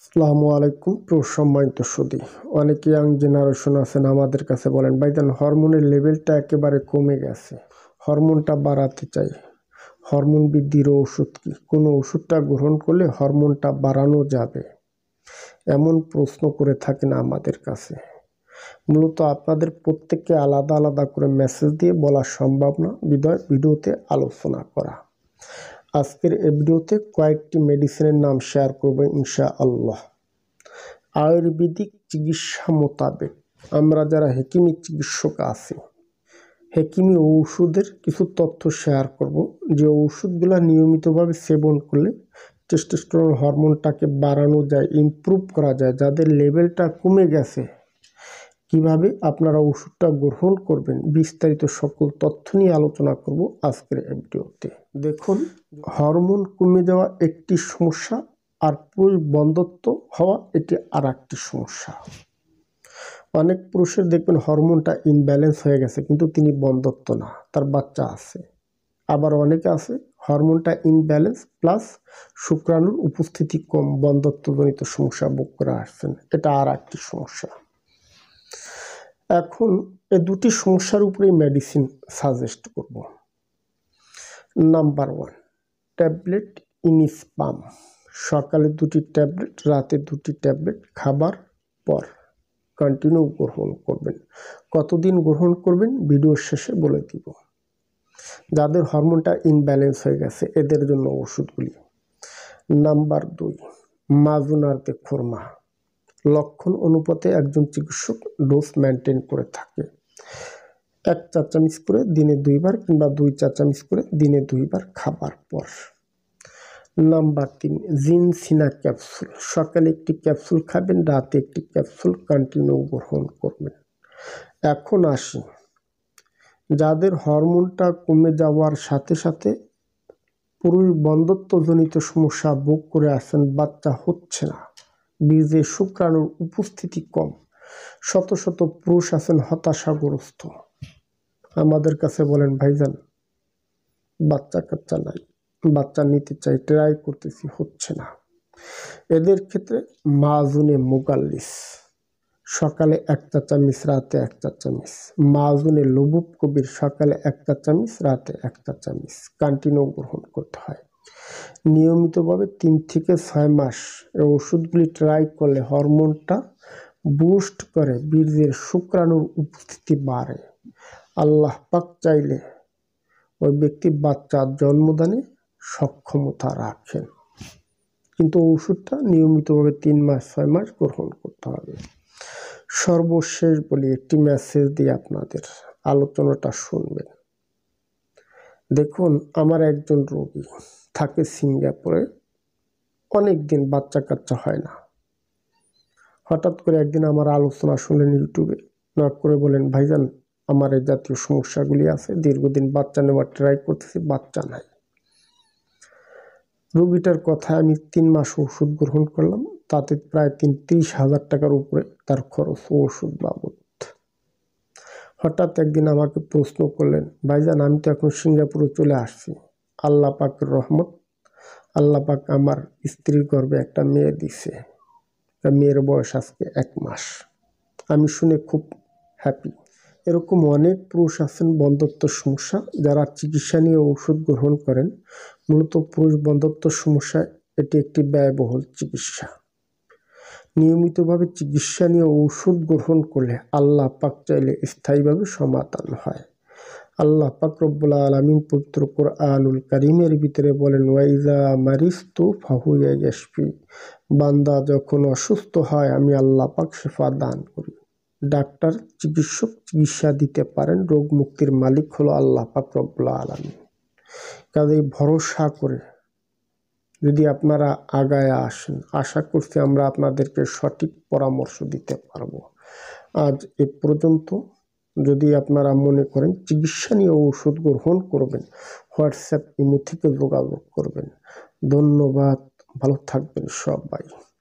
আসসালামু আলাইকুম সম্মানিত সুধী। অনেক ইয়াং জেনারেশন আছেন আমাদের কাছে বলেন, ভাইজান হরমোনের লেভেলটা একেবারে কমে গেছে, হরমোনটা বাড়াতে চাই, হরমোন বৃদ্ধির ওষুধ কি, কোন ওষুধটা গ্রহণ করলে হরমোনটা বাড়ানো যাবে, এমন প্রশ্ন করে থাকেন আমাদের কাছে। মূলত আপনাদের প্রত্যেককে আলাদা আলাদা করে মেসেজ দিয়ে বলা সম্ভব না, বিধায় ভিডিওতে আলোচনা করা। আজকের এই ভিডিওতে কয়েকটি মেডিসিনের নাম শেয়ার করবো ইনশাআল্লাহ। আয়ুর্বেদিক চিকিৎসা মোতাবেক আমরা যারা হেকিমি চিকিৎসক আছি, হেকিমি ঔষধের কিছু তথ্য শেয়ার করব, যে ঔষধগুলো নিয়মিতভাবে সেবন করলে টেস্টোস্টেরন হরমোনটাকে বাড়ানো যায়, ইমপ্রুভ করা যায়। যাদের লেভেলটা কমে গেছে কিভাবে আপনারা ওষুধটা গ্রহণ করবেন, বিস্তারিত সকল তথ্য নিয়ে আলোচনা করব আজকের এই ভিডিওতে। দেখুন, হরমোন কমে যাওয়া একটি সমস্যা, আর পুরুষ বন্ধ্যত্ব হওয়া এটি আর একটি সমস্যা। অনেক পুরুষের দেখবেন হরমোনটা ইনব্যালেন্স হয়ে গেছে, কিন্তু তিনি বন্ধ্যত্ব না, তার বাচ্চা আছে। আবার অনেকে আছে হরমোনটা ইনব্যালেন্স প্লাস শুক্রাণুর উপস্থিতি কম, বন্ধ্যত্বজনিত সমস্যা ভোগ করে আসছেন, এটা আর একটি সমস্যা। এখন এই দুটি সমস্যার উপরেই মেডিসিন সাজেস্ট করব। নাম্বার 1, ট্যাবলেট ইনিসপাম। সকালে 2টি ট্যাবলেট, রাতে 2টি ট্যাবলেট খাবার পর কন্টিনিউ গ্রহণ করবেন। কতদিন গ্রহণ করবেন ভিডিওর শেষে বলে দিব। যাদের হরমোনটা ইনব্যালেন্স হয়ে গেছে এদের জন্য ওষুধগুলি। নাম্বার 2, মাজুনার্তে খুরমা। লক্ষণ অনুপাতে একজন চিকিৎসক ডোজ মেনটেন করে থাকে। 1 চা চামচ করে দিনে 2 বার কিংবা 2 চা চামচ করে দিনে 2 বার খাবার পর। নাম্বার 3, জিনসিনা ক্যাপসুল। সকালে একটি ক্যাপসুল খাবেন, রাতে একটি ক্যাপসুল কন্টিনিউ গ্রহণ করবেন। এখন আসি, যাদের হরমোনটা কমে যাওয়ার সাথে সাথে পুরুষ বন্ধ্যত্বজনিত সমস্যা ভোগ করে আসছেন, বাচ্চা হচ্ছে না, বীর্যে শুক্রাণুর উপস্থিতি কম, শত শত পুরুষ আছেন হতাশাগ্রস্ত, আমাদের কাছে বলেন, ভাইজান বাচ্চা কাচ্চা নাই, বাচ্চা নিতে চাই, ট্রাই করতেছি, হচ্ছে না। এদের ক্ষেত্রে মাজুনে মুগাল্লিস। সকালে 1 চা চামচ, রাতে 1 চা চামচ। মাজুনে লুবুব কবির। সকালে 1 চা চামচ, রাতে 1 চা চামচ কন্টিনিউ গ্রহণ করতে হয়। নিয়মিতভাবে 3 থেকে 6 মাস এই ওষুধগুলি ট্রাই করলে হরমোনটা বুস্ট করে, বীর্যের শুক্রাণুর উপস্থিতি বাড়ে। আল্লাহ পাক চাইলে ওই ব্যক্তি বাচ্চার জন্মদানে সক্ষমতা রাখেন, কিন্তু ওষুধটা নিয়মিতভাবে 3 মাস 6 মাস গ্রহণ করতে হবে। সর্বশেষ বলি, একটি মেসেজ দিয়ে আপনাদের আলোচনাটা শুনবেন। দেখুন, আমার একজন রোগী থাকে সিঙ্গাপুরে, অনেক দিন বাচ্চা কাচ্চা হয় না। হঠাৎ করে একদিন আমার আলোচনা শুনলেন ইউটিউবে, নক করে বলেন, ভাইজান আমার এই জাতীয় সমস্যাগুলি আছে, দীর্ঘদিন বাচ্চা নেওয়ার ট্রাই করতেছি, বাচ্চা নাই। রোগীটার কথা আমি 3 মাস ওষুধ গ্রহণ করলাম, তাতে প্রায় 30,000 টাকার উপরে তার খরচ ওষুধ বাবদ। হঠাৎ একদিন আমাকে প্রশ্ন করলেন, ভাইজান আমি তো এখন সিঙ্গাপুরে চলে আসছি, আল্লাহ পাকের রহমত, আল্লাহ পাক আমার স্ত্রীর গর্ভে একটা মেয়ে দিছে, মেয়ের বয়স আজকে 1 মাস। আমি শুনে খুব হ্যাপি। এরকম অনেক পুরুষ আছেন বন্ধ্যত্ব সমস্যা, যারা চিকিৎসা নিয়ে ওষুধ গ্রহণ করেন। মূলত পুরুষ বন্ধ্যত্ব সমস্যা এটি একটি ব্যয়বহুল চিকিৎসা। নিয়মিতভাবে চিকিৎসা নিয়ে ঔষধ গ্রহণ করলে আল্লাহ পাক চাইলে স্থায়ীভাবে সমাধান হয়। আল্লাহ পাক রব্বুল আলামিন পবিত্র কোরআনুল কারীমের ভিতরে বলেন, ওয়াইজা মারিস্তু ফাহুয়া ইয়াশফি। বান্দা যখন অসুস্থ হয় আমি আল্লাহ পাক শিফা দান করি। ডাক্তার চিকিৎসক চিকিৎসা দিতে পারেন, রোগ মুক্তির মালিক হলো আল্লাহ পাক রব্বুল আলামিন। কাজেই ভরসা করে যদি আপনারা আগায় আসেন, আশা করছি আমরা আপনাদেরকে সঠিক পরামর্শ দিতে পারবো। আজ এ পর্যন্ত। যদি আপনারা মনে করেন চিকিৎসা নিয়ে ঔষধ গ্রহণ করবেন, হোয়াটসঅ্যাপ ইমো থেকে যোগাযোগ করবেন। ধন্যবাদ, ভালো থাকবেন সবাই।